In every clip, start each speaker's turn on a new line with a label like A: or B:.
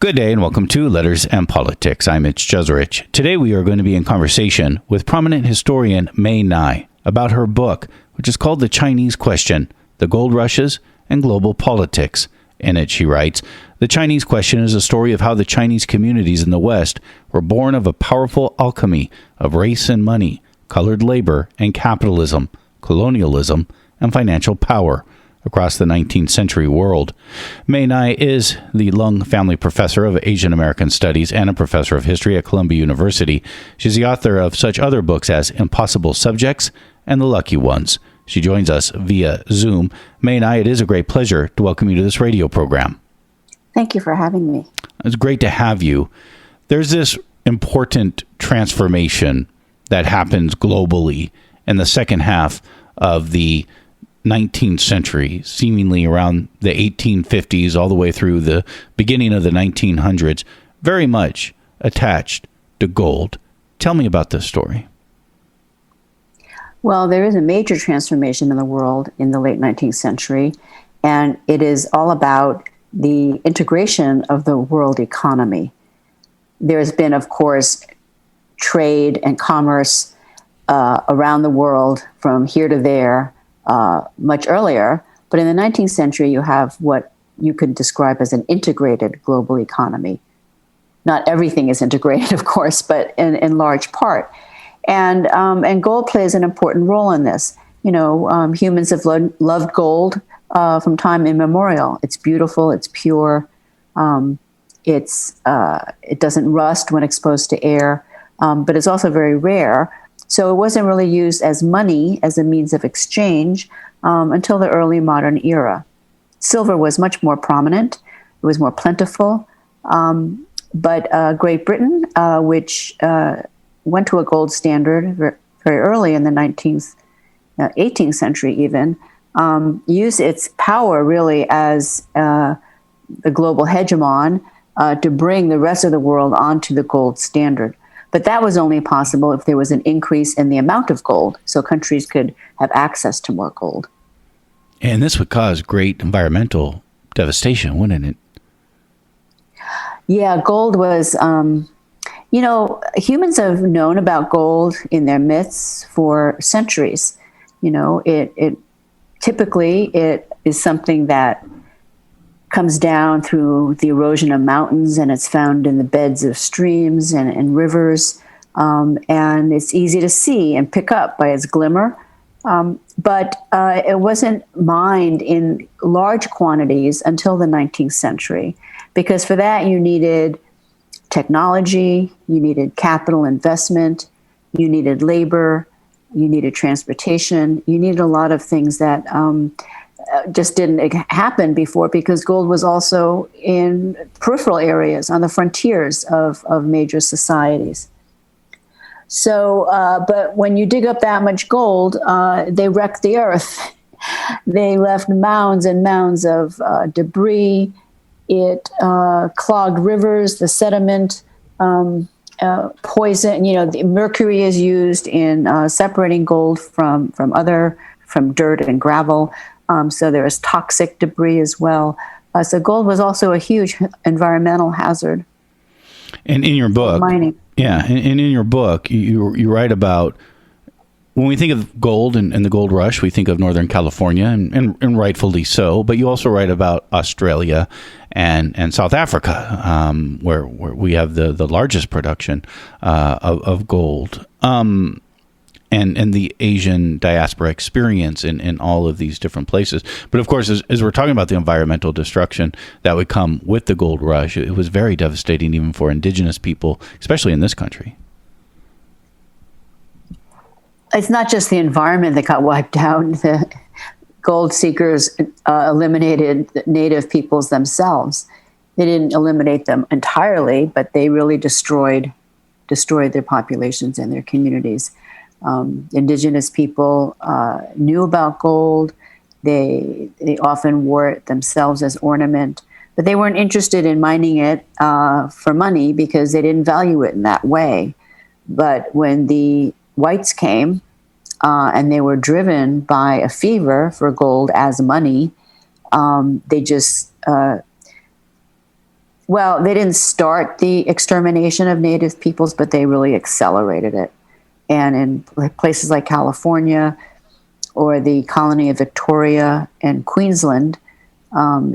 A: Good day and welcome to Letters and Politics. I'm Mitch Jeserich. Today we are going to be in conversation with prominent historian Mae Ngai about her book, which is called The Chinese Question, The Gold Rushes and Global Politics. In it, she writes, "The Chinese Question is a story of how the Chinese communities in the West were born of a powerful alchemy of race and money, colored labor and capitalism, colonialism and financial power across the 19th century world." Mae Ngai is the Lung Family Professor of Asian American Studies and a Professor of History at Columbia University. She's the author of such other books as Impossible Subjects and The Lucky Ones. She joins us via Zoom. Mae Ngai, it is a great pleasure to welcome you to this radio program.
B: Thank you for having me.
A: It's great to have you. There's this important transformation that happens globally in the second half of the 19th century, seemingly around the 1850s all the way through the beginning of the 1900s, very much attached to gold. Tell me about this story.
B: Well, there is a major transformation in the world in the late 19th century, and it is all about the integration of the world economy. There's been, of course, trade and commerce around the world from here to there, much earlier, but in the 19th century, you have what you could describe as an integrated global economy. Not everything is integrated, of course, but in large part. And gold plays an important role in this. You know, humans have loved gold from time immemorial. It's beautiful, it's pure, it doesn't rust when exposed to air, but it's also very rare. So it wasn't really used as money, as a means of exchange, until the early modern era. Silver was much more prominent. It was more plentiful. But Great Britain, which went to a gold standard very early in the 18th century even, used its power really as the global hegemon to bring the rest of the world onto the gold standard. But that was only possible if there was an increase in the amount of gold, so countries could have access to more gold.
A: And this would cause great environmental devastation, wouldn't it?
B: Yeah, gold was, humans have known about gold in their myths for centuries. You know, it typically is something that comes down through the erosion of mountains, and it's found in the beds of streams and rivers, and it's easy to see and pick up by its glimmer. But it wasn't mined in large quantities until the 19th century, because for that you needed technology, you needed capital investment, you needed labor, you needed transportation, you needed a lot of things that just didn't happen before, because gold was also in peripheral areas on the frontiers of major societies. So, but when you dig up that much gold, they wrecked the earth. They left mounds and mounds of debris. It clogged rivers, the sediment, poison. You know, the mercury is used in separating gold from dirt and gravel. So there is toxic debris as well. So gold was also a huge environmental hazard.
A: And in your book,
B: mining.
A: Yeah, and in your book, you write about, when we think of gold and the gold rush, we think of Northern California, and rightfully so. But you also write about Australia and South Africa, where we have the largest production of gold. And the Asian diaspora experience in all of these different places. But of course, as we're talking about the environmental destruction that would come with the gold rush, it was very devastating even for indigenous people, especially in this country.
B: It's not just the environment that got wiped out. The gold seekers eliminated the native peoples themselves. They didn't eliminate them entirely, but they really destroyed their populations and their communities. Indigenous people knew about gold. They often wore it themselves as ornament, but they weren't interested in mining it for money because they didn't value it in that way. But when the whites came and they were driven by a fever for gold as money, they just Well, they didn't start the extermination of native peoples, but they really accelerated it. And in places like California or the colony of Victoria and Queensland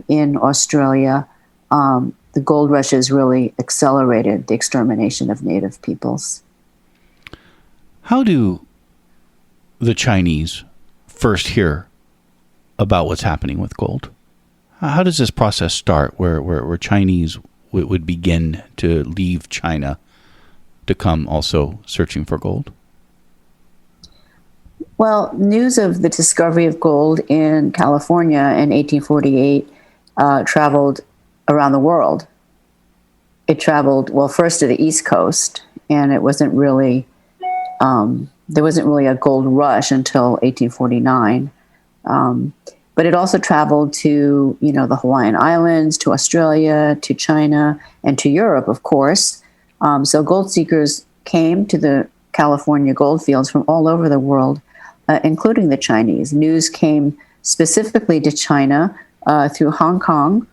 B: in Australia, the gold rushes really accelerated the extermination of native peoples.
A: How do the Chinese first hear about what's happening with gold? How does this process start where Chinese would begin to leave China to come also searching for gold?
B: Well, news of the discovery of gold in California in 1848 traveled around the world. It traveled, well, first to the East Coast, and it wasn't really, there wasn't really a gold rush until 1849. But it also traveled to, the Hawaiian Islands, to Australia, to China, and to Europe, of course. So gold seekers came to the California gold fields from all over the world, including the Chinese. News came specifically to China through Hong Kong,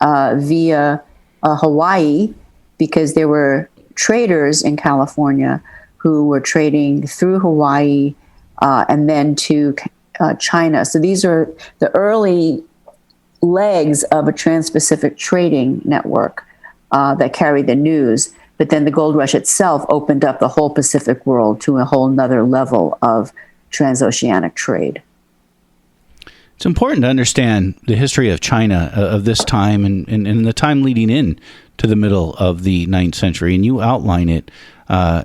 B: via Hawaii, because there were traders in California who were trading through Hawaii and then to China. So these are the early legs of a trans-Pacific trading network that carried the news. But then the gold rush itself opened up the whole Pacific world to a whole nother level of transoceanic trade.
A: It's important to understand the history of China of this time and the time leading in to the middle of the 9th century. And you outline it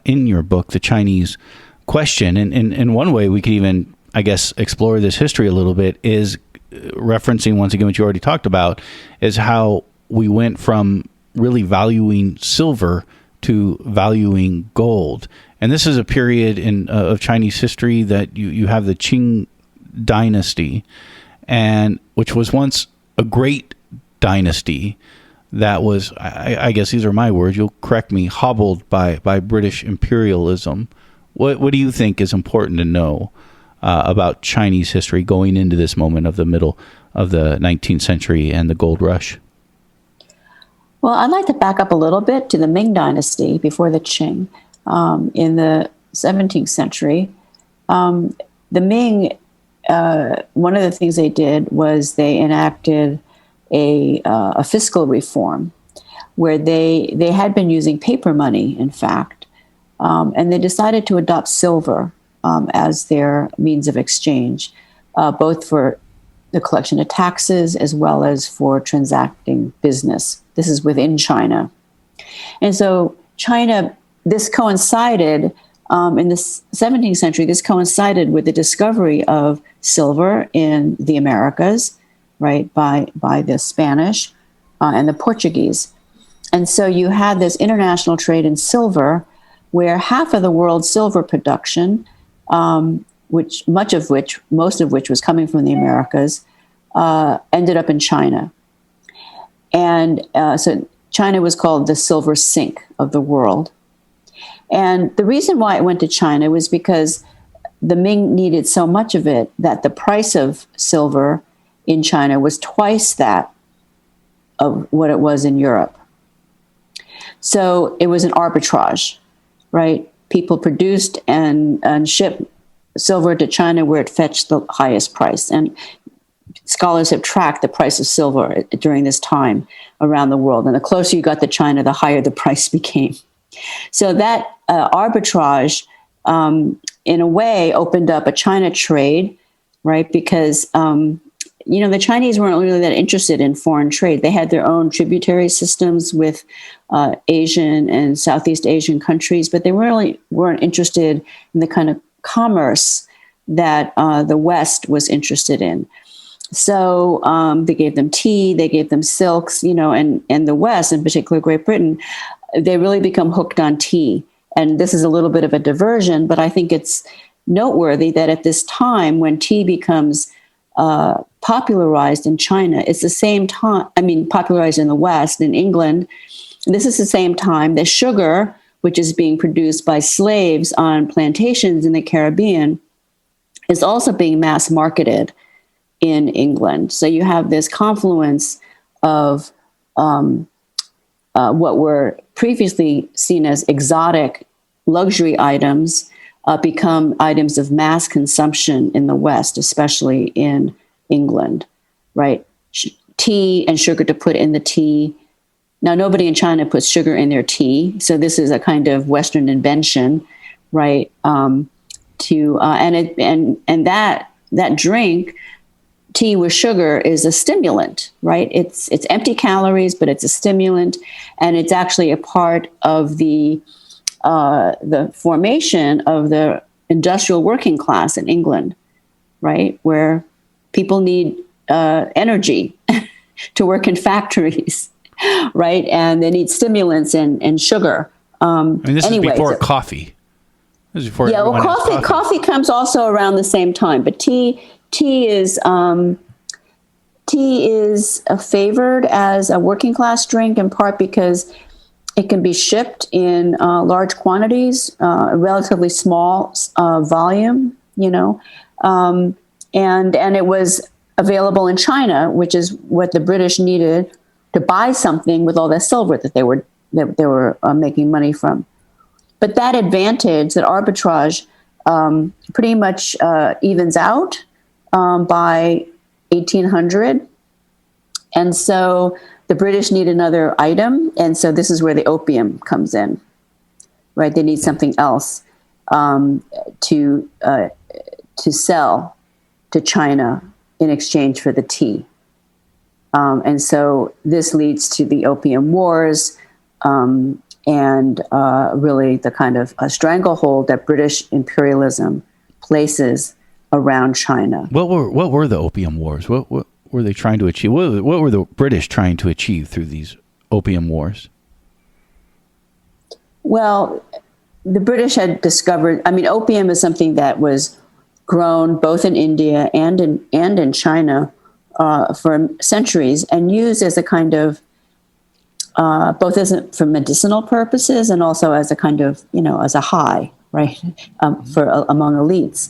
A: in your book, The Chinese Question. And one way we could even, I guess, explore this history a little bit is referencing, once again, what you already talked about, is how we went from really valuing silver to valuing gold. And this is a period of Chinese history that you have the Qing dynasty, and which was once a great dynasty that was, I guess these are my words, you'll correct me, hobbled by British imperialism. What do you think is important to know about Chinese history going into this moment of the middle of the 19th century and the gold rush?
B: Well, I'd like to back up a little bit to the Ming Dynasty before the Qing. In the 17th century, the Ming, one of the things they did was they enacted a fiscal reform where they had been using paper money, in fact, and they decided to adopt silver as their means of exchange, both for the collection of taxes as well as for transacting business. This is within China. And so China, this coincided in the 17th century, this coincided with the discovery of silver in the Americas, right, by the Spanish and the Portuguese. And so you had this international trade in silver where half of the world's silver production, most of which was coming from the Americas, ended up in China. And so China was called the silver sink of the world. And the reason why it went to China was because the Ming needed so much of it that the price of silver in China was twice that of what it was in Europe. So it was an arbitrage, right? People produced and shipped silver to China where it fetched the highest price. And scholars have tracked the price of silver during this time around the world. And the closer you got to China, the higher the price became. So that arbitrage, in a way, opened up a China trade, right? Because, the Chinese weren't really that interested in foreign trade. They had their own tributary systems with Asian and Southeast Asian countries, but they really weren't interested in the kind of commerce that the West was interested in. So they gave them tea, they gave them silks, and the West, in particular Great Britain, they really become hooked on tea. And this is a little bit of a diversion, but I think it's noteworthy that at this time when tea becomes popularized in China, it's the same time, popularized in the West, in England, this is the same time that sugar, which is being produced by slaves on plantations in the Caribbean, is also being mass marketed in England. So you have this confluence of what were previously seen as exotic luxury items become items of mass consumption in the West, especially in England, right? Tea and sugar to put in the tea. Now, nobody in China puts sugar in their tea, so this is a kind of Western invention, right? And that drink, tea with sugar, is a stimulant, right? It's empty calories, but it's a stimulant, and it's actually a part of the formation of the industrial working class in England, right, where people need energy to work in factories, right, and they need stimulants and sugar.
A: This is before coffee. This is before
B: coffee comes also around the same time, but tea is favored as a working class drink, in part because it can be shipped in large quantities, a relatively small volume, and it was available in China, which is what the British needed to buy something with all that silver that they were making money from. But that advantage, that arbitrage, pretty much evens out by 1800, and so the British need another item, and so this is where the opium comes in, right? They need something else to sell to China in exchange for the tea, and so this leads to the Opium Wars, and really the kind of a stranglehold that British imperialism places around China.
A: What were the Opium Wars? What were they trying to achieve? What were the British trying to achieve through these Opium Wars?
B: Well, the British had discovered, opium is something that was grown both in India and in China for centuries, and used as a kind of both for medicinal purposes and also as a kind of, as a high, right, for among elites.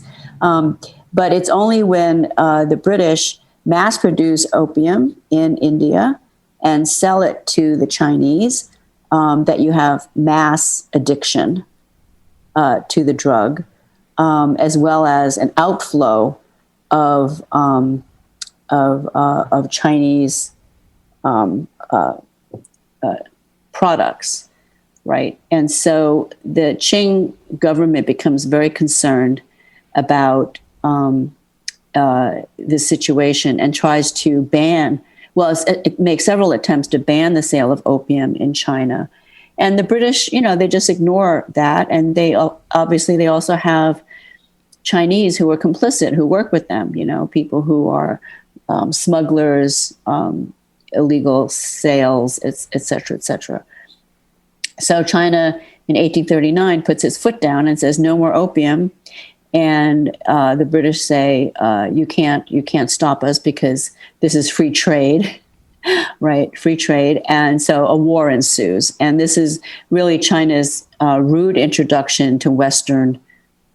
B: But it's only when the British mass produce opium in India and sell it to the Chinese that you have mass addiction to the drug, as well as an outflow of Chinese products, right? And so the Qing government becomes very concerned about this situation and tries to ban. Well, it makes several attempts to ban the sale of opium in China, and the British, they just ignore that, and they obviously they also have Chinese who are complicit, who work with them. People who are smugglers, illegal sales, et cetera, et cetera. So China in 1839 puts its foot down and says no more opium. And the British say, you can't stop us because this is free trade, right? Free trade. And so a war ensues. And this is really China's rude introduction to Western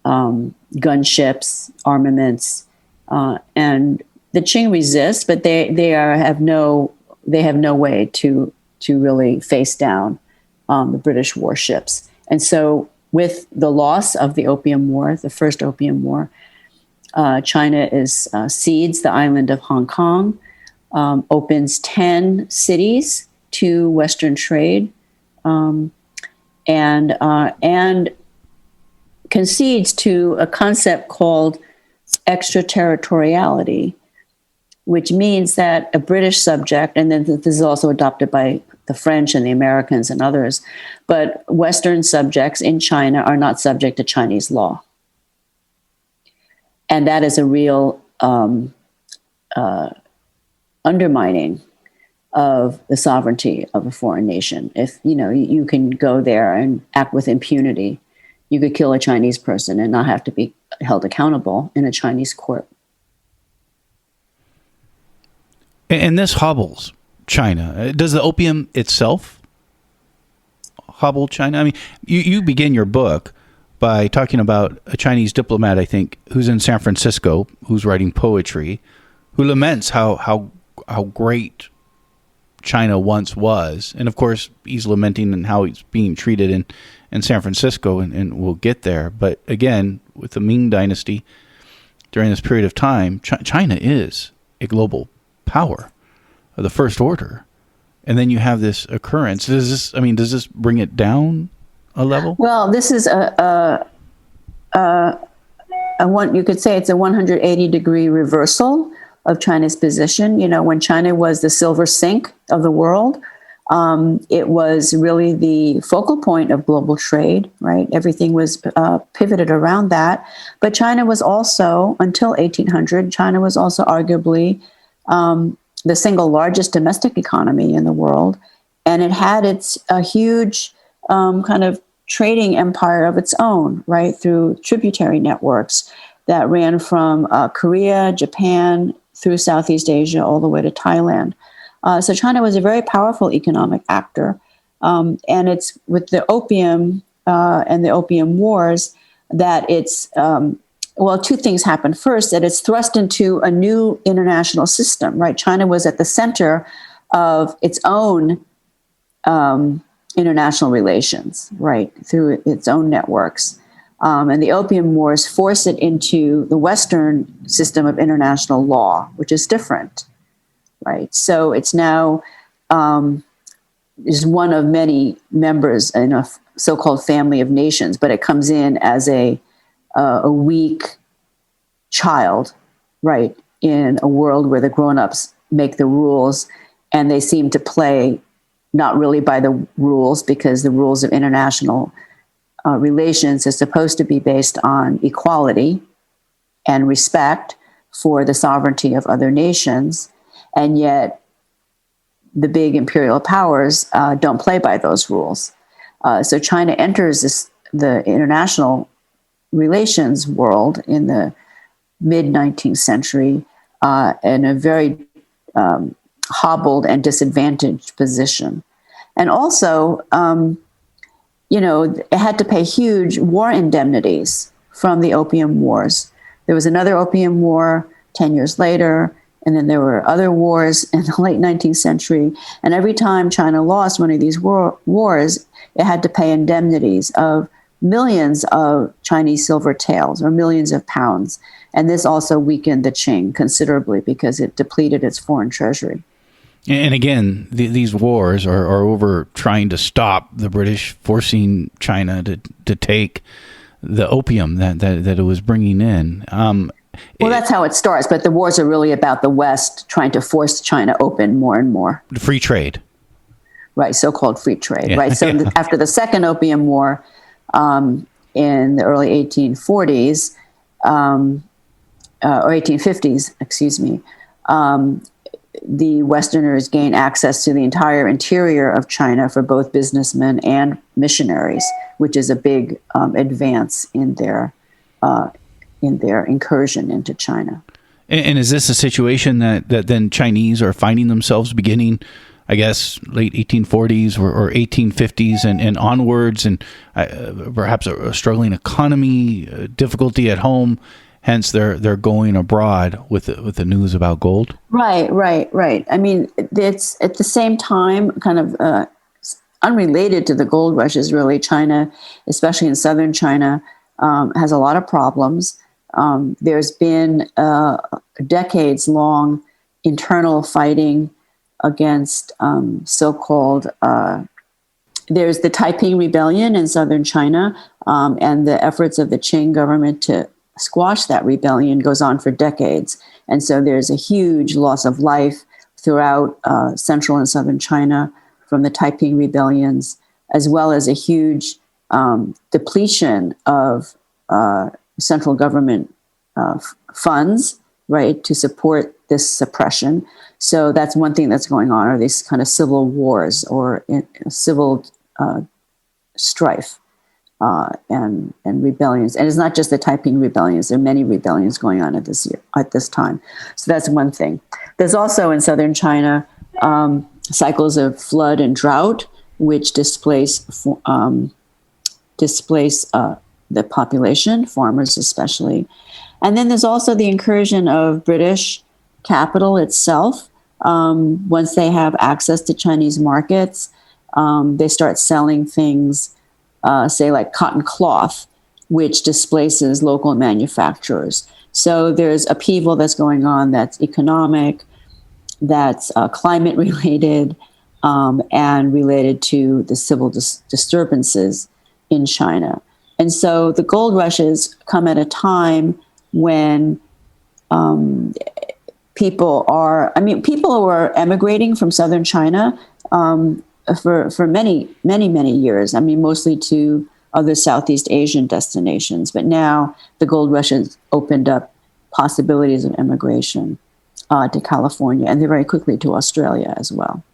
B: gunships, armaments, and the Qing resist, but they have no way to really face down the British warships. And so with the loss of the Opium War, the first Opium War, China cedes the island of Hong Kong, opens 10 cities to Western trade, and concedes to a concept called extraterritoriality, which means that a British subject, and then this is also adopted by the French and the Americans and others, but Western subjects in China are not subject to Chinese law. And that is a real undermining of the sovereignty of a foreign nation. If, you can go there and act with impunity, you could kill a Chinese person and not have to be held accountable in a Chinese court.
A: And this hobbles China. Does the opium itself hobble China? I mean, you begin your book by talking about a Chinese diplomat, I think, who's in San Francisco, who's writing poetry, who laments how great China once was. And of course, he's lamenting and how he's being treated in San Francisco, and we'll get there. But again, with the Ming Dynasty, during this period of time, China is a global power of the first order. And then you have this occurrence. Does this bring it down a level?
B: Well, this is you could say it's a 180-degree reversal of China's position. When China was the silver sink of the world, it was really the focal point of global trade, right? Everything was pivoted around that. But China was also, until 1800, China was also arguably the single largest domestic economy in the world. And it had a huge kind of trading empire of its own, right, through tributary networks that ran from Korea, Japan, through Southeast Asia, all the way to Thailand. So China was a very powerful economic actor. And it's with the opium and the Opium Wars that it's, two things happened. First, that it's thrust into a new international system, right? China was at the center of its own international relations, right, through its own networks. And the Opium Wars force it into the Western system of international law, which is different, right? So it's now is one of many members in a so-called family of nations, but it comes in as a weak child, right, in a world where the grown-ups make the rules, and they seem to play not really by the rules, because the rules of international relations is supposed to be based on equality and respect for the sovereignty of other nations. And yet the big imperial powers don't play by those rules. So China enters the international relations world in the mid-19th century in a very hobbled and disadvantaged position. And also, it had to pay huge war indemnities from the Opium Wars. There was another Opium War 10 years later, and then there were other wars in the late 19th century. And every time China lost one of these wars, it had to pay indemnities of millions of Chinese silver taels, or millions of pounds. And this also weakened the Qing considerably because it depleted its foreign treasury.
A: And again, these wars are over trying to stop the British forcing China to take the opium that it was bringing in.
B: That's how it starts. But the wars are really about the West trying to force China open more and more.
A: Free trade.
B: Right, so-called free trade.
A: Yeah.
B: Right. So
A: Yeah.
B: after the Second Opium War in the early 1840s, or 1850s, excuse me, the Westerners gained access to the entire interior of China for both businessmen and missionaries, which is a big advance in their incursion into China.
A: And is this a situation that then Chinese are finding themselves beginning, I guess, late 1840s or 1850s and onwards, and perhaps a struggling economy, difficulty at home? Hence, they're going abroad with the news about gold. Right.
B: I mean, it's at the same time kind of unrelated to the gold rushes. Really, China, especially in southern China, has a lot of problems. There's been decades-long internal fighting against so-called. There's the Taiping Rebellion in southern China, and the efforts of the Qing government to squash that rebellion goes on for decades. And so there's a huge loss of life throughout central and southern China from the Taiping rebellions, as well as a huge depletion of central government funds, right, to support this suppression. So that's one thing that's going on, are these kind of civil wars or civil strife. And rebellions, and it's not just the Taiping rebellions. There are many rebellions going on at this time. So that's one thing. There's also in southern China cycles of flood and drought, which displace the population, farmers especially. And then there's also the incursion of British capital itself Once they have access to Chinese markets, they start selling things, say like cotton cloth, which displaces local manufacturers. So there's upheaval that's going on that's economic, that's climate related, and related to the civil disturbances in China. And so the gold rushes come at a time when people were emigrating from southern China for many, many, many years. I mean, mostly to other Southeast Asian destinations. But now the gold rush has opened up possibilities of immigration to California, and then very quickly to Australia as well.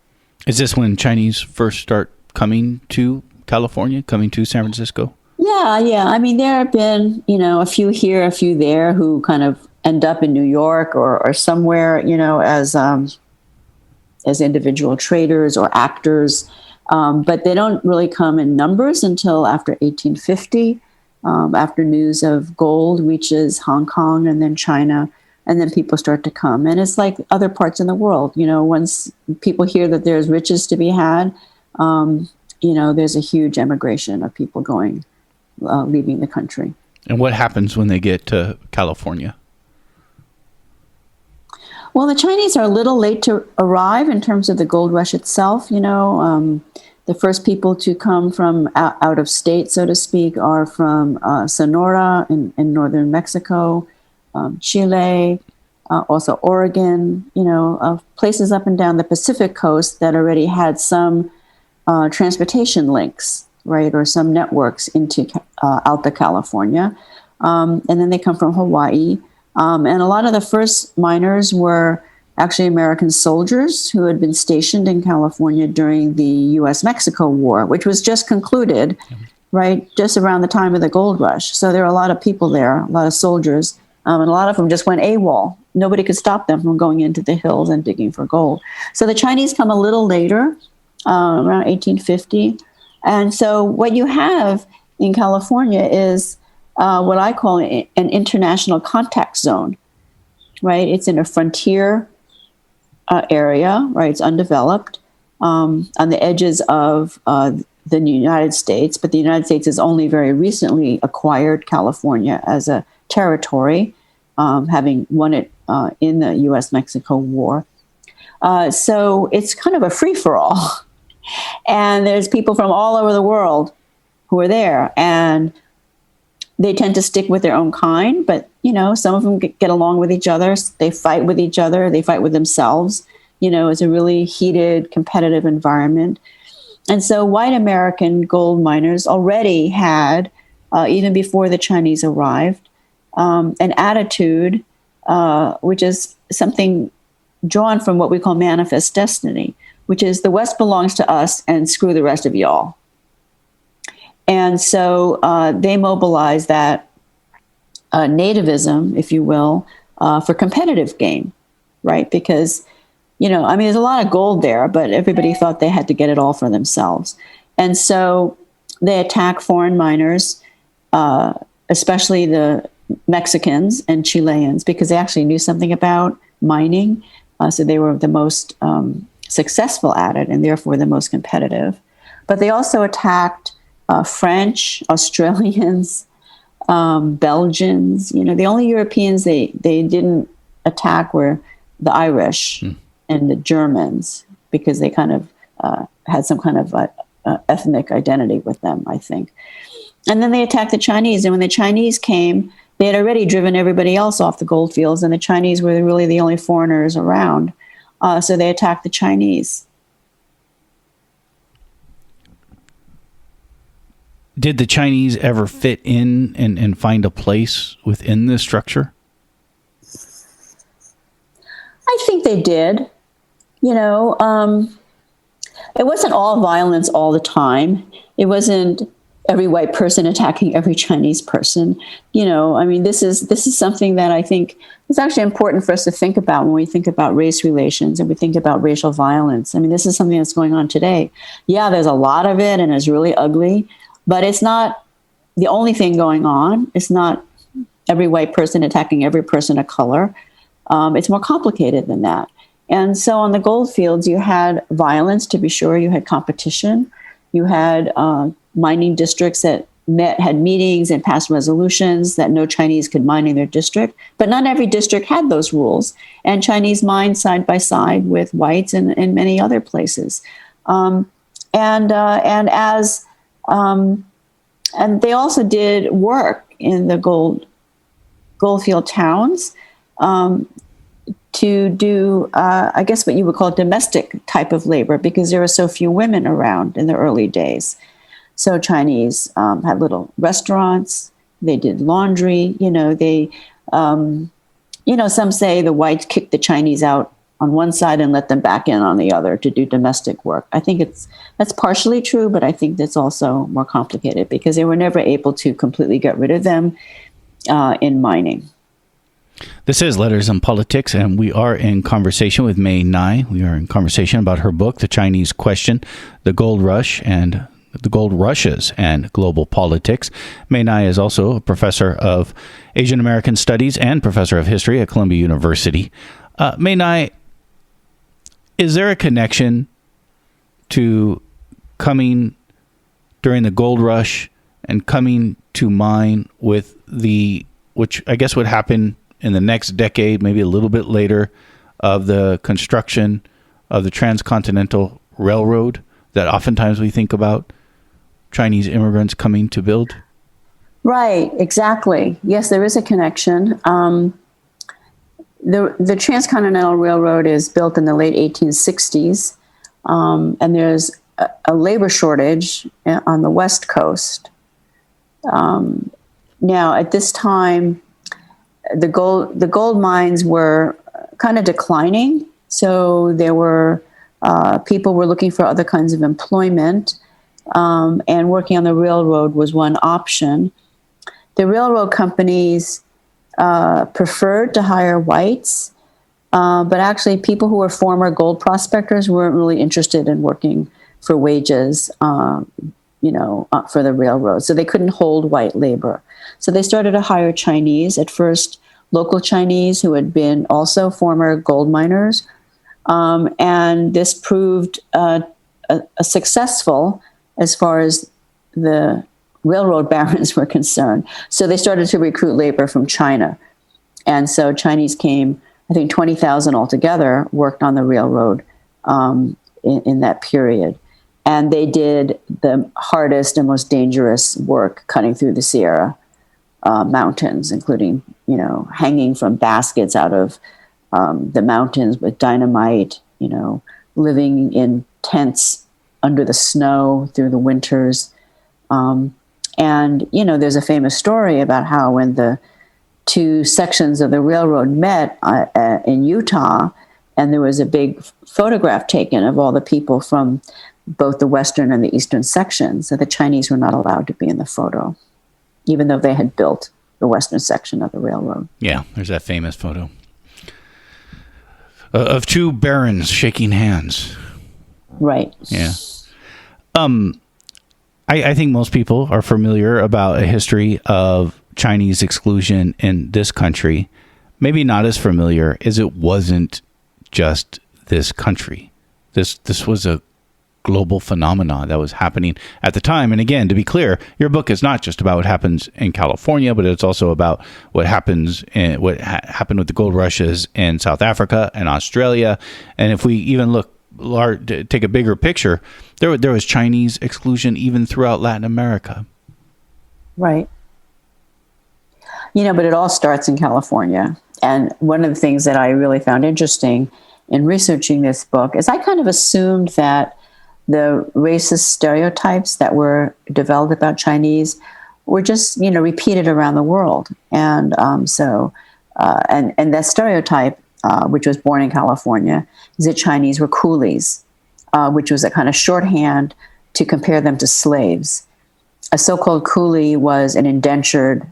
A: Is this when Chinese first start coming to California, coming to San Francisco?
B: Yeah. I mean, there have been, a few here, a few there who kind of end up in New York or somewhere, as individual traders or actors. But they don't really come in numbers until after 1850, after news of gold reaches Hong Kong and then China, and then people start to come. And it's like other parts in the world. Once people hear that there's riches to be had, there's a huge emigration of people leaving the country.
A: And what happens when they get to California?
B: Well, the Chinese are a little late to arrive in terms of the gold rush itself. The first people to come from out of state, so to speak, are from Sonora in northern Mexico, Chile, also Oregon, places up and down the Pacific coast that already had some transportation links, right, or some networks into Alta California. And then they come from Hawaii. And a lot of the first miners were actually American soldiers who had been stationed in California during the U.S.-Mexico War, which was just concluded, right, just around the time of the gold rush. So there are a lot of people there, a lot of soldiers, and a lot of them just went AWOL. Nobody could stop them from going into the hills and digging for gold. So the Chinese come a little later, around 1850. And so what you have in California is what I call an international contact zone, right? It's in a frontier area, right? It's undeveloped on the edges of the United States, but the United States has only very recently acquired California as a territory, having won it in the U.S.-Mexico War. So it's kind of a free-for-all. And there's people from all over the world who are there, and they tend to stick with their own kind, but, some of them get along with each other. They fight with each other. They fight with themselves. It's a really heated, competitive environment. And so white American gold miners already had, even before the Chinese arrived, an attitude, which is something drawn from what we call manifest destiny, which is the West belongs to us and screw the rest of y'all. And so they mobilize that nativism, if you will, for competitive gain, right? Because, there's a lot of gold there, but everybody thought they had to get it all for themselves. And so they attack foreign miners, especially the Mexicans and Chileans, because they actually knew something about mining. So they were the most successful at it and therefore the most competitive. But they also attacked French, Australians, Belgians. The only Europeans they didn't attack were the Irish and the Germans, because they kind of had some kind of ethnic identity with them, I think. And then they attacked the Chinese. And when the Chinese came, they had already driven everybody else off the gold fields, and the Chinese were really the only foreigners around. So they attacked the Chinese.
A: Did the Chinese ever fit in and find a place within this structure?
B: I think they did. It wasn't all violence all the time. It wasn't every white person attacking every Chinese person. This is something that I think is actually important for us to think about when we think about race relations and we think about racial violence. This is something that's going on today. Yeah, there's a lot of it and it's really ugly, but it's not the only thing going on. It's not every white person attacking every person of color. It's more complicated than that. And so on the gold fields, you had violence, to be sure. You had competition. You had mining districts that had meetings and passed resolutions that no Chinese could mine in their district. But not every district had those rules. And Chinese mined side by side with whites and many other places. And they also did work in the goldfield towns to do, I guess, what you would call domestic type of labor, because there were so few women around in the early days. So Chinese had little restaurants. They did laundry. Some say the whites kicked the Chinese out on one side and let them back in on the other to do domestic work. I think that's partially true, but I think that's also more complicated because they were never able to completely get rid of them in mining.
A: This is Letters and Politics, and we are in conversation with Mae Ngai. We are in conversation about her book, The Chinese Question, The Gold Rush and the Gold Rushes and Global Politics. Mae Ngai is also a professor of Asian American Studies and professor of history at Columbia University. Mae Ngai, is there a connection to coming during the gold rush and coming to mine with which I guess would happen in the next decade, maybe a little bit later, of the construction of the transcontinental railroad that oftentimes we think about Chinese immigrants coming to build?
B: Right, exactly. Yes, there is a connection. The Transcontinental Railroad is built in the late 1860s, and there's a labor shortage on the West Coast. Now, at this time, the gold mines were kind of declining, so there were people were looking for other kinds of employment, and working on the railroad was one option. The railroad companies preferred to hire whites, but actually people who were former gold prospectors weren't really interested in working for wages, for the railroad. So they couldn't hold white labor. So they started to hire Chinese, at first local Chinese who had been also former gold miners. And this proved a successful as far as the railroad barons were concerned. So they started to recruit labor from China. And so Chinese came, I think 20,000 altogether, worked on the railroad in that period. And they did the hardest and most dangerous work cutting through the Sierra mountains, including, hanging from baskets out of the mountains with dynamite, living in tents under the snow through the winters. And there's a famous story about how when the two sections of the railroad met in Utah, and there was a big photograph taken of all the people from both the western and the eastern sections, so the Chinese were not allowed to be in the photo, even though they had built the western section of the railroad.
A: Yeah, there's that famous photo of two barons shaking hands.
B: Right.
A: Yeah. I think most people are familiar about a history of Chinese exclusion in this country. Maybe not as familiar as it wasn't just this country. This was a global phenomenon that was happening at the time. And again, to be clear, your book is not just about what happens in California, but it's also about what happened with the gold rushes in South Africa and Australia. And if we even take a bigger picture, there was Chinese exclusion even throughout Latin America.
B: Right. But it all starts in California. And one of the things that I really found interesting in researching this book is I kind of assumed that the racist stereotypes that were developed about Chinese were just, repeated around the world. And and that stereotype, which was born in California, is that Chinese were coolies, which was a kind of shorthand to compare them to slaves. A so-called coolie was an indentured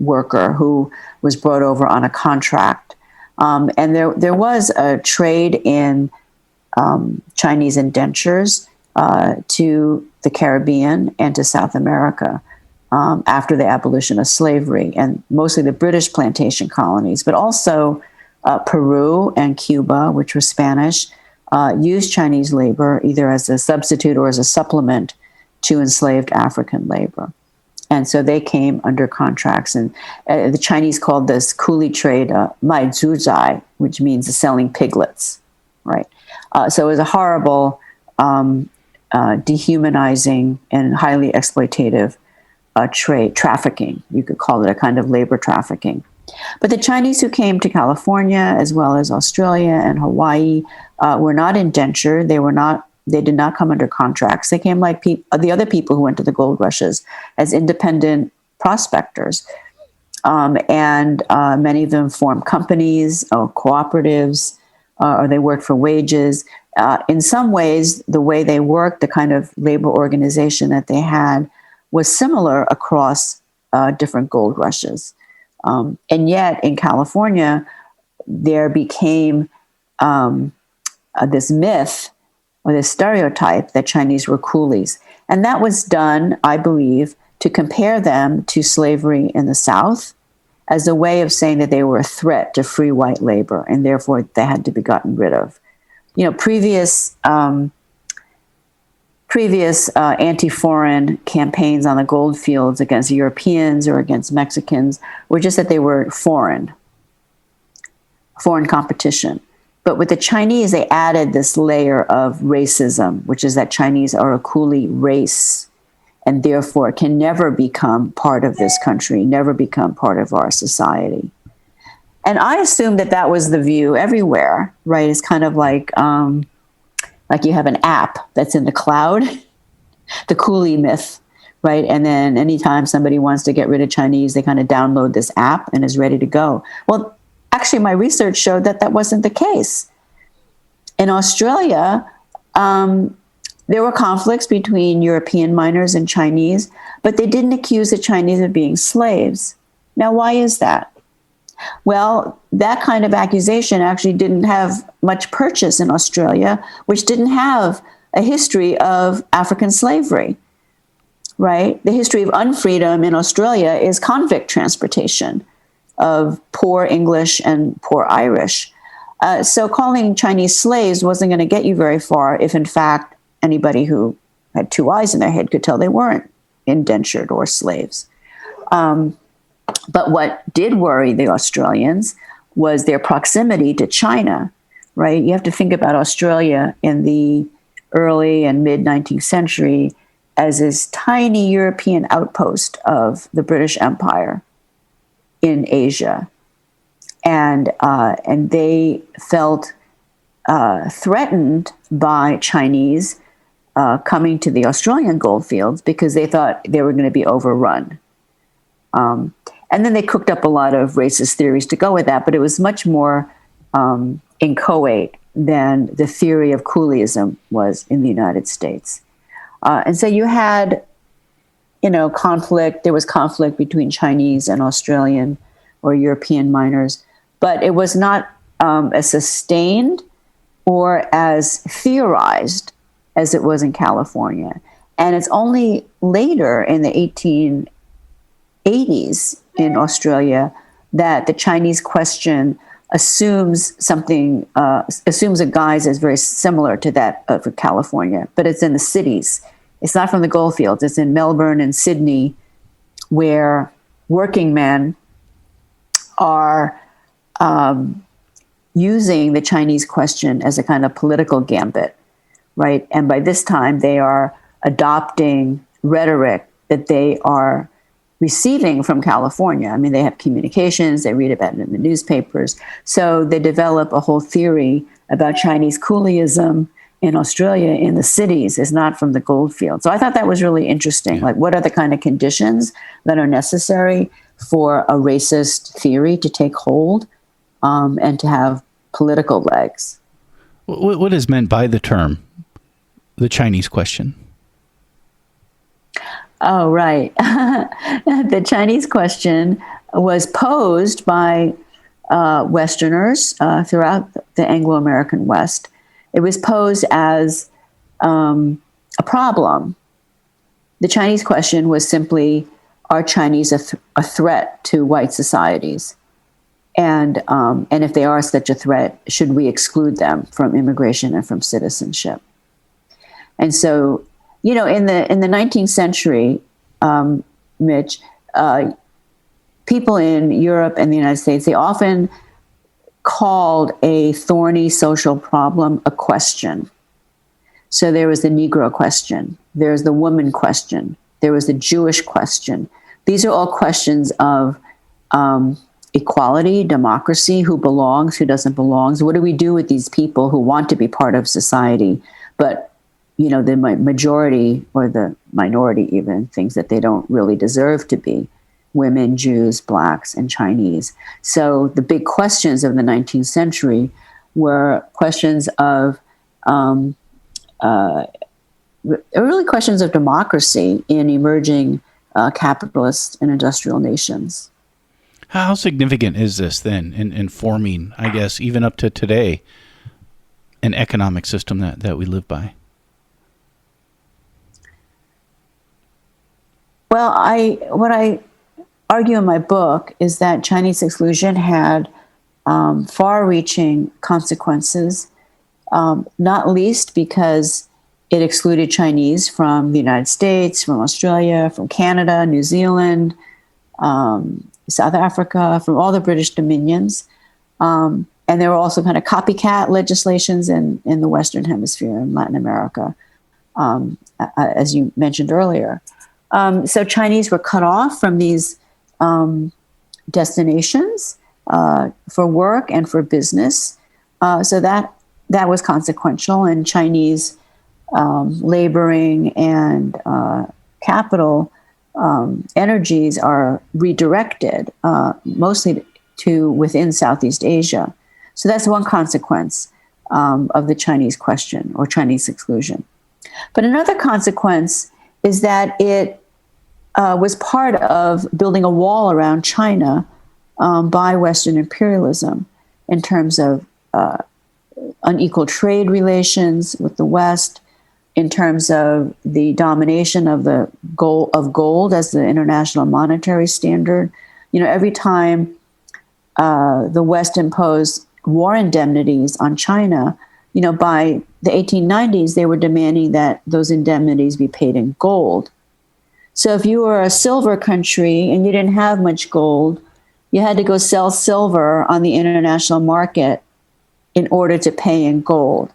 B: worker who was brought over on a contract. And there was a trade in Chinese indentures to the Caribbean and to South America after the abolition of slavery, and mostly the British plantation colonies, but also Peru and Cuba, which were Spanish, used Chinese labor either as a substitute or as a supplement to enslaved African labor. And so they came under contracts. And the Chinese called this coolie trade Mai Zuzai, which means selling piglets, right? So it was a horrible, dehumanizing, and highly exploitative trade, trafficking. You could call it a kind of labor trafficking. But the Chinese who came to California, as well as Australia and Hawaii, were not indentured. They did not come under contracts. They came like the other people who went to the gold rushes as independent prospectors. And many of them formed companies or cooperatives, or they worked for wages. In some ways, the way they worked, the kind of labor organization that they had, was similar across different gold rushes. And yet in California, there became this myth or this stereotype that Chinese were coolies. And that was done, I believe, to compare them to slavery in the South as a way of saying that they were a threat to free white labor, and therefore they had to be gotten rid of. You know, previous anti-foreign campaigns on the gold fields against Europeans or against Mexicans were just that they were foreign competition. But with the Chinese, they added this layer of racism, which is that Chinese are a coolie race and therefore can never become part of this country, never become part of our society. And I assume that was the view everywhere, right? It's kind of like you have an app that's in the cloud, the coolie myth, right? And then anytime somebody wants to get rid of Chinese, they kind of download this app and is ready to go. Well, actually, my research showed that wasn't the case. In Australia, there were conflicts between European miners and Chinese, but they didn't accuse the Chinese of being slaves. Now, why is that? Well, that kind of accusation actually didn't have much purchase in Australia, which didn't have a history of African slavery, right? The history of unfreedom in Australia is convict transportation of poor English and poor Irish. So calling Chinese slaves wasn't going to get you very far if, in fact, anybody who had two eyes in their head could tell they weren't indentured or slaves. But what did worry the Australians was their proximity to China, right? You have to think about Australia in the early and mid-19th century as this tiny European outpost of the British Empire in Asia. And they felt threatened by Chinese coming to the Australian gold fields because they thought they were going to be overrun. And then they cooked up a lot of racist theories to go with that, but it was much more inchoate than the theory of coolieism was in the United States. And so you had, conflict. There was conflict between Chinese and Australian or European miners, but it was not as sustained or as theorized as it was in California. And it's only later in the 1880s in Australia that the Chinese question assumes a guise that's very similar to that of California, but it's in the cities. It's not from the gold fields. It's in Melbourne and Sydney, where working men are using the Chinese question as a kind of political gambit, right? And by this time, they are adopting rhetoric that they are receiving from California. I mean, they have communications, they read about it in the newspapers. So they develop a whole theory about Chinese coolieism in Australia in the cities. Is not from the gold field. So I thought that was really interesting. Like, what are the kind of conditions that are necessary for a racist theory to take hold and to have political legs?
A: What is meant by the term, the Chinese question?
B: Oh, right. The Chinese question was posed by Westerners throughout the Anglo-American West. It was posed as a problem. The Chinese question was simply, are Chinese a threat to white societies? And if they are such a threat, should we exclude them from immigration and from citizenship? And so, in the 19th century, Mitch, people in Europe and the United States, they often called a thorny social problem a question. So there was the Negro question, there's the woman question, there was the Jewish question. These are all questions of equality, democracy, who belongs, who doesn't belong. What do we do with these people who want to be part of society, but the majority or the minority even thinks that they don't really deserve to be? Women, Jews, Blacks, and Chinese. So the big questions of the 19th century were questions of really questions of democracy in emerging capitalist and industrial nations.
A: How significant is this then in forming, I guess, even up to today, an economic system that we live by?
B: Well, what I argue in my book is that Chinese exclusion had far-reaching consequences, not least because it excluded Chinese from the United States, from Australia, from Canada, New Zealand, South Africa, from all the British dominions. And there were also kind of copycat legislations in the Western Hemisphere, in Latin America, as you mentioned earlier. So Chinese were cut off from these destinations for work and for business. So that was consequential, and Chinese laboring and capital energies are redirected mostly to within Southeast Asia. So that's one consequence of the Chinese question or Chinese exclusion. But another consequence is that it was part of building a wall around China by Western imperialism in terms of unequal trade relations with the West, in terms of the domination of the gold as the international monetary standard. Every time the West imposed war indemnities on China, by the 1890s, they were demanding that those indemnities be paid in gold. So if you were a silver country and you didn't have much gold, you had to go sell silver on the international market in order to pay in gold.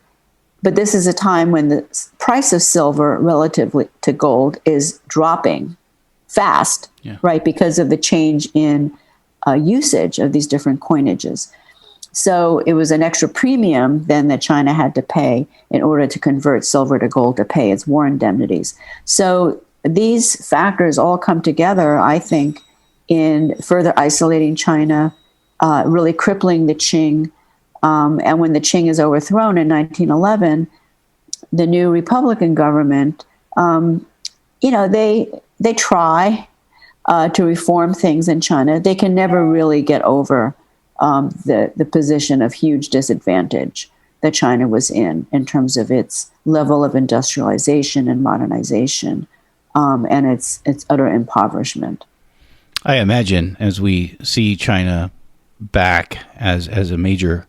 B: But this is a time when the price of silver relatively to gold is dropping fast, right? Because of the change in usage of these different coinages. So it was an extra premium then that China had to pay in order to convert silver to gold to pay its war indemnities. So these factors all come together, I think, in further isolating China, really crippling the Qing. And when the Qing is overthrown in 1911, the new Republican government, they try to reform things in China. They can never really get over the position of huge disadvantage that China was in terms of its level of industrialization and modernization, and its utter impoverishment.
A: I imagine as we see China back as a major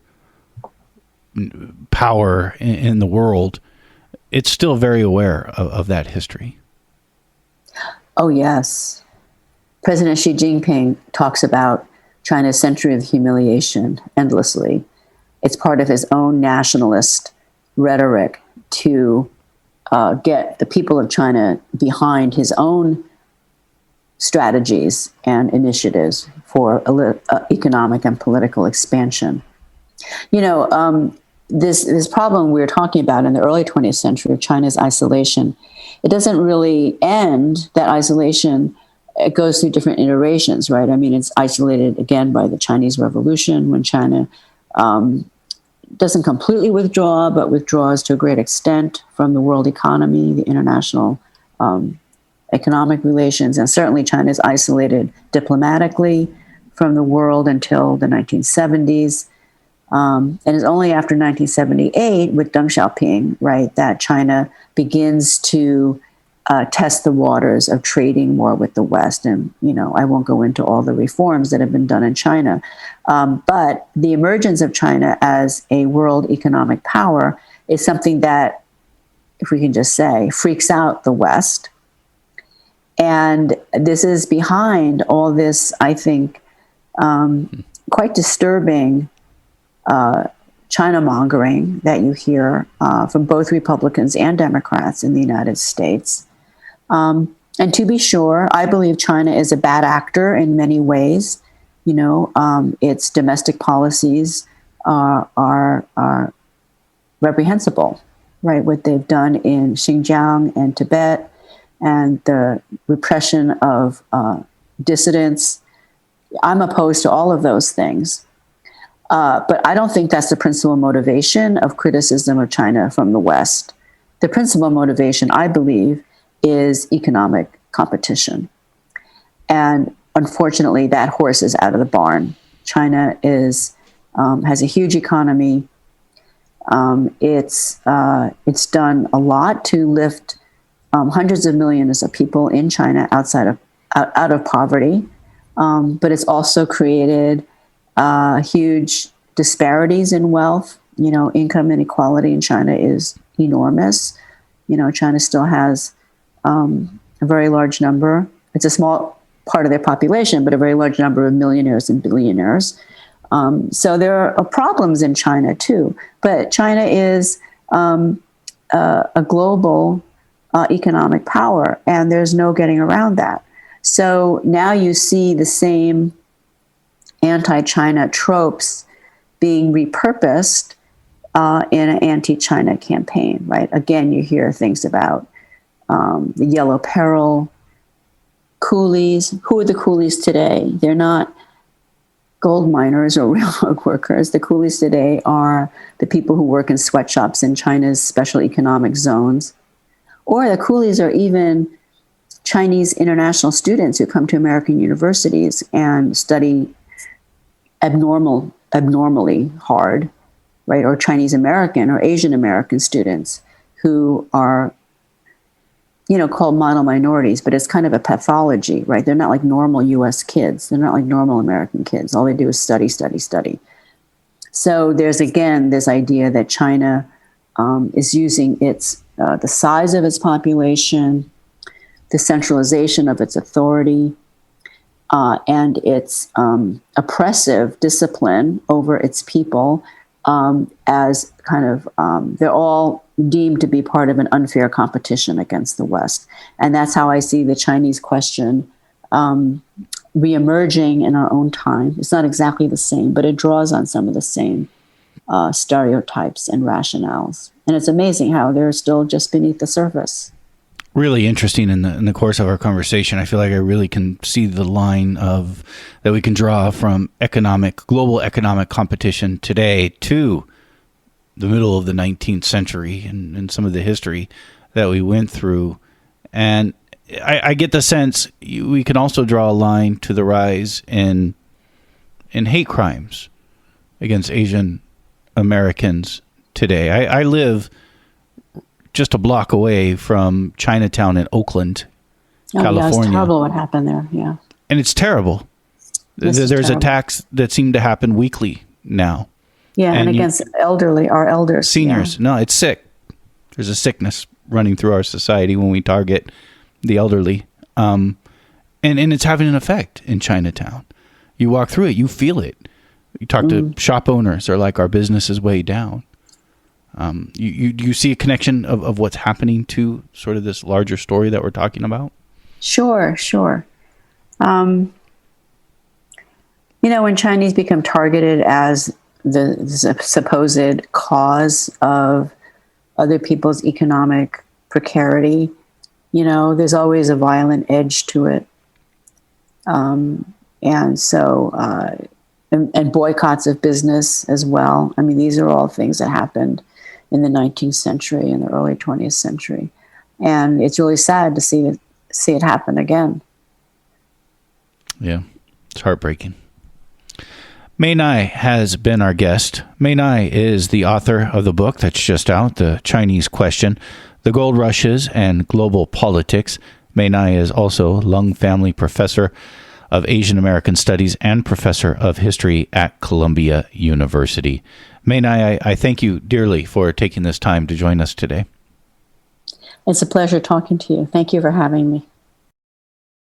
A: power in the world, it's still very aware of that history.
B: Oh, yes. President Xi Jinping talks about China's century of humiliation endlessly. It's part of his own nationalist rhetoric to get the people of China behind his own strategies and initiatives for economic and political expansion. This problem we were talking about in the early 20th century of China's isolation, it doesn't really end. That isolation, it goes through different iterations, right? I mean, it's isolated again by the Chinese Revolution, when China doesn't completely withdraw, but withdraws to a great extent from the world economy, the international economic relations, and certainly China is isolated diplomatically from the world until the 1970s. And it's only after 1978 with Deng Xiaoping, right, that China begins to test the waters of trading more with the West. And, I won't go into all the reforms that have been done in China. But the emergence of China as a world economic power is something that, if we can just say, freaks out the West. And this is behind all this, I think, quite disturbing China mongering that you hear from both Republicans and Democrats in the United States. And to be sure, I believe China is a bad actor in many ways. Its domestic policies are reprehensible, right? What they've done in Xinjiang and Tibet, and the repression of dissidents. I'm opposed to all of those things. But I don't think that's the principal motivation of criticism of China from the West. The principal motivation, I believe, is economic competition. And unfortunately, that horse is out of the barn. China has a huge economy. It's done a lot to lift hundreds of millions of people in China out of poverty, but it's also created huge disparities in wealth. Income inequality in China is enormous. China still has a very large number. It's a small part of their population, but a very large number of millionaires and billionaires. So there are problems in China too. But China is a global economic power, and there's no getting around that. So now you see the same anti-China tropes being repurposed in an anti-China campaign, right? Again, you hear things about the yellow peril, coolies. Who are the coolies today? They're not gold miners or railroad workers. The coolies today are the people who work in sweatshops in China's special economic zones. Or the coolies are even Chinese international students who come to American universities and study abnormally hard, right? Or Chinese American or Asian American students who are, called model minorities, but it's kind of a pathology, right? They're not like normal US kids. They're not like normal American kids. All they do is study. So there's, again, this idea that China is using the size of its population, the centralization of its authority, and its oppressive discipline over its people as kind of, they're all deemed to be part of an unfair competition against the West. And that's how I see the Chinese question reemerging in our own time. It's not exactly the same, but it draws on some of the same stereotypes and rationales. And it's amazing how they're still just beneath the surface.
A: Really interesting in the course of our conversation. I feel like I really can see the line that we can draw from global economic competition today to the middle of the 19th century and some of the history that we went through. And I get the sense we can also draw a line to the rise in hate crimes against Asian Americans today. I live just a block away from Chinatown in Oakland, California.
B: Yeah, it's terrible what happened there, yeah.
A: And it's terrible. There's attacks that seem to happen weekly now.
B: Yeah, and against our elders.
A: Seniors. Yeah. No, it's sick. There's a sickness running through our society when we target the elderly. And it's having an effect in Chinatown. You walk through it, you feel it. You talk to shop owners, they're like, our business is way down. You see a connection of what's happening to sort of this larger story that we're talking about?
B: Sure. When Chinese become targeted as the supposed cause of other people's economic precarity, there's always a violent edge to it. And so, and boycotts of business as well. I mean, these are all things that happened in the 19th century and the early 20th century. And it's really sad to see it happen again.
A: Yeah, it's heartbreaking. Mae Ngai has been our guest. Mae Ngai is the author of the book that's just out, The Chinese Question, The Gold Rushes and Global Politics. Mae Ngai is also Lung Family Professor of Asian American Studies and Professor of History at Columbia University. Mae Ngai, I thank you dearly for taking this time to join us today.
B: It's a pleasure talking to you. Thank you for having me.